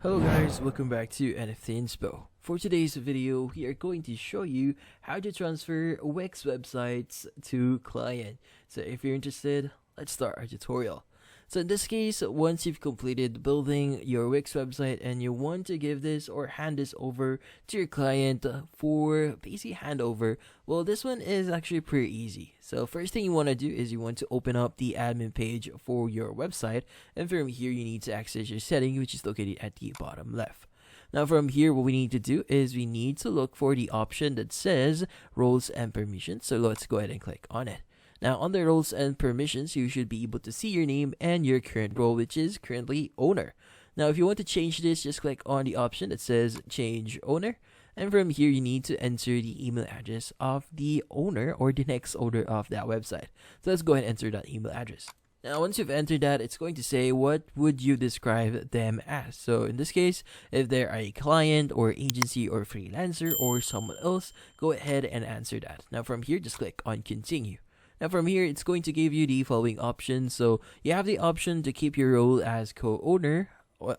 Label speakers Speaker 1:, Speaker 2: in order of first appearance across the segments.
Speaker 1: Hello guys, welcome back to NFT Inspo. For today's video, we are going to show you how to transfer Wix websites to client. So if you're interested, let's start our tutorial. So in this case, once you've completed building your Wix website and you want to give this or hand this over to your client for basic handover, well, this one is actually pretty easy. So first thing you want to do is you want to open up the admin page for your website, and from here you need to access your setting, which is located at the bottom left. Now from here, what we need to do is we need to look for the option that says roles and permissions. So let's go ahead and click on it. Now, under roles and permissions, you should be able to see your name and your current role, which is currently owner. Now, if you want to change this, just click on the option that says change owner. And from here, you need to enter the email address of the owner or the next owner of that website. So let's go ahead and enter that email address. Now, once you've entered that, it's going to say, what would you describe them as? So in this case, if they're a client or agency or freelancer or someone else, go ahead and answer that. Now, from here, just click on continue. Now from here, it's going to give you the following options. So you have the option to keep your role as co-owner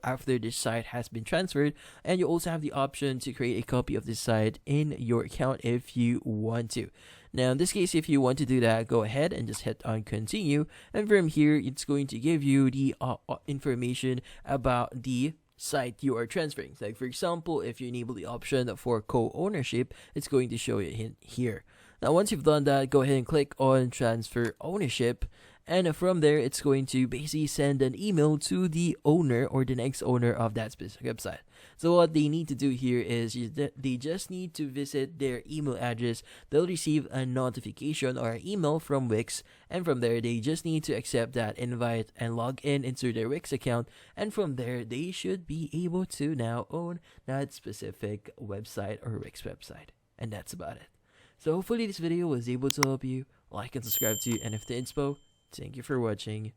Speaker 1: after this site has been transferred, and you also have the option to create a copy of this site in your account if you want to. Now in this case, if you want to do that, go ahead and just hit on continue, and from here it's going to give you the information about the site you are transferring. Like for example, if you enable the option for co-ownership, it's going to show you here. Now once you've done that, go ahead and click on transfer ownership, and from there it's going to basically send an email to the owner or the next owner of that specific website. So what they need to do here is they just need to visit their email address. They'll receive a notification or an email from Wix, and from there they just need to accept that invite and log in into their Wix account, and from there they should be able to now own that specific website or Wix website. And that's about it. So hopefully this video was able to help you. Like and subscribe to NFT Inspo. Thank you for watching.